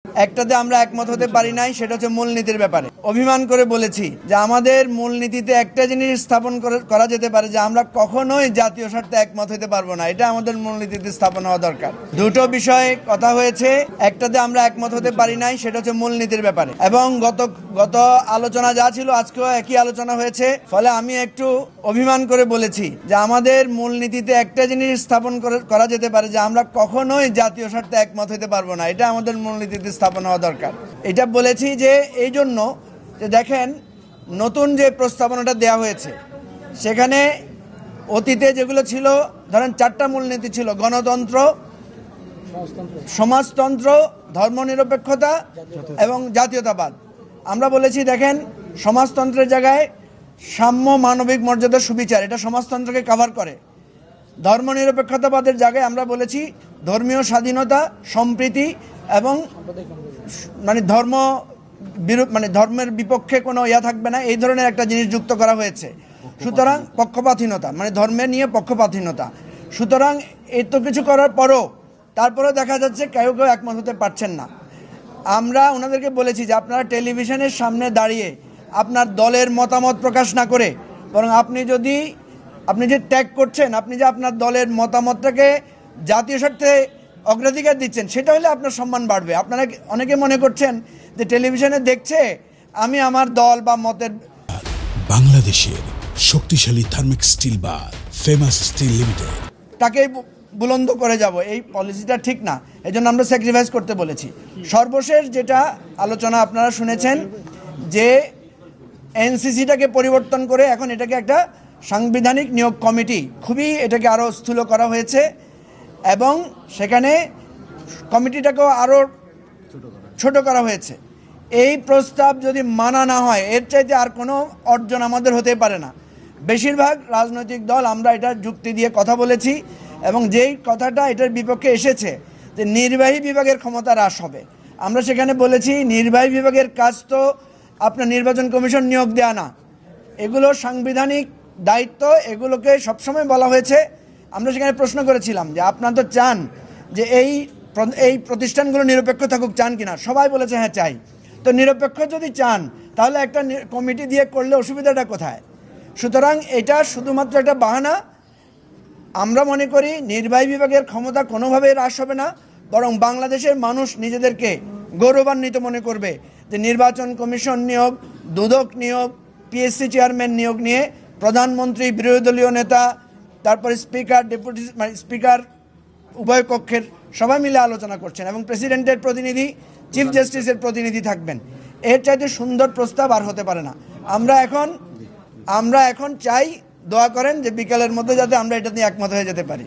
একটাতে আমরা একমত হতে পারি নাই, সেটা হচ্ছে মূলনীতির ব্যাপারে। অভিমান করে বলেছি যে আমাদের মূলনীতিতে একটা জিনিস স্থাপন করা যেতে পারে যে আমরা কখনোই জাতীয় স্বার্থে একমত হতে পারবো না, এটা আমাদের মূলনীতিতে স্থাপন হওয়া দরকার। দুটো বিষয়ে কথা হয়েছে, একটাতে আমরা একমত হতে পারি নাই, সেটা হচ্ছে মূলনীতির ব্যাপারে। এবং গত আলোচনা যা ছিল আজকেও একই আলোচনা হয়েছে, ফলে আমি একটু অভিমান করে বলেছি যে আমাদের মূলনীতিতে একটা জিনিস স্থাপন করা যেতে পারে যে আমরা কখনোই জাতীয় স্বার্থে একমত হতে পারবো না, এটা আমাদের মূলনীতিতে স্থাপন হওয়া দরকার। এটা বলেছি যে এই জন্য যে দেখেন, নতুন যে প্রস্তাবনাটা দেয়া হয়েছে সেখানে অতীতে যেগুলো ছিল, ধরেন 4টা মূলনীতি ছিল: গণতন্ত্র, সমাজতন্ত্র, ধর্মনিরপেক্ষতা এবং জাতীয়তাবাদ। আমরা বলেছি দেখেন, সমাজতন্ত্রের জায়গায় সাম্য, মানবিক মর্যাদা, সুবিচার, এটা সমাজতন্ত্রকে কভার করে। ধর্মনিরপেক্ষতাবাদের জায়গায় আমরা বলেছি ধর্মীয় স্বাধীনতা, সম্প্রীতি এবং ধর্মের বিপক্ষে কোনো থাকবে না, এই ধরনের একটা জিনিস যুক্ত করা হয়েছে। সুতরাং পক্ষপাতহীনতা, ধর্মে নিয়ে পক্ষপাতহীনতা। সুতরাং এত কিছু করার পরও তারপরেও দেখা যাচ্ছে কেউ একমত হতে পারছেন না। আমরা ওনাদেরকে বলেছি যে আপনারা টেলিভিশনের সামনে দাঁড়িয়ে আপনার দলের মতামত প্রকাশ না করে বরং আপনি যে ত্যাগ করছেন, আপনি যে আপনার দলের মতামতটাকে জাতীয় স্বার্থে অগ্রাধিকার দিচ্ছেন, সেটা হলে আপনার সম্মান বাড়বে। আপনারা অনেকে মনে করছেন যে টেলিভিশনে দেখছে আমি আমার দল বা মতের। বাংলাদেশের শক্তিশালী থার্মিক স্টিল বার ফেমাস স্টিল লিমিটেড তাকে বুলন্দ করে যাব, এই পলিসিটা ঠিক না, এজন্য আমরা স্যাক্রিফাইস করতে বলেছি। সর্বশেষ যেটা আলোচনা আপনারা শুনেছেন যে এনসিসিটাকে পরিবর্তন করে এখন এটাকে একটা সাংবিধানিক নিয়োগ কমিটি, খুবই এটাকে আরও স্থূল করা হয়েছে এবং সেখানে কমিটিটাকেও আরও ছোট করা হয়েছে। এই প্রস্তাব যদি মানা না হয়, এর চাইতে আর কোনো অর্জন আমাদের হতে পারে না। বেশিরভাগ রাজনৈতিক দল আমরা এটা যুক্তি দিয়ে কথা বলেছি এবং যেই কথাটা এটার বিপক্ষে এসেছে যে নির্বাহী বিভাগের ক্ষমতা হ্রাস হবে, আমরা সেখানে বলেছি নির্বাহী বিভাগের কাজ তো আপনার নির্বাচন কমিশন নিয়োগ দেয়া না, এগুলো সাংবিধানিক দায়িত্ব, এগুলোকে সবসময় বলা হয়েছে। আমরা সেখানে প্রশ্ন করেছিলাম যে আপনারা তো চান যে এই প্রতিষ্ঠানগুলো নিরপেক্ষ থাকুক, চান কিনা? সবাই বলেছে হ্যাঁ চাই। তো নিরপেক্ষ যদি চান তাহলে একটা কমিটি দিয়ে করলে অসুবিধাটা কোথায়? সুতরাং এটা শুধুমাত্র একটা বাহানা। আমরা মনে করি নির্বাহী বিভাগের ক্ষমতা কোনোভাবেই হ্রাস হবে না, বরং বাংলাদেশের মানুষ নিজেদেরকে গৌরবান্বিত মনে করবে যে নির্বাচন কমিশন নিয়োগ, দুদক নিয়োগ, পিএসসি চেয়ারম্যান নিয়োগ নিয়ে প্রধানমন্ত্রী, বিরোধী দলীয় নেতা, তারপরে স্পিকার, ডেপুটি স্পিকার, উভয় কক্ষের সবাই মিলে আলোচনা করছেন এবং প্রেসিডেন্টের প্রতিনিধি, চিফ জাস্টিসের প্রতিনিধি থাকবেন। এর চাইতে সুন্দর প্রস্তাব আর হতে পারে না। আমরা এখন চাই, দোয়া করেন যে বিকালের মধ্যে যাতে আমরা এটা নিয়ে একমত হয়ে যেতে পারি।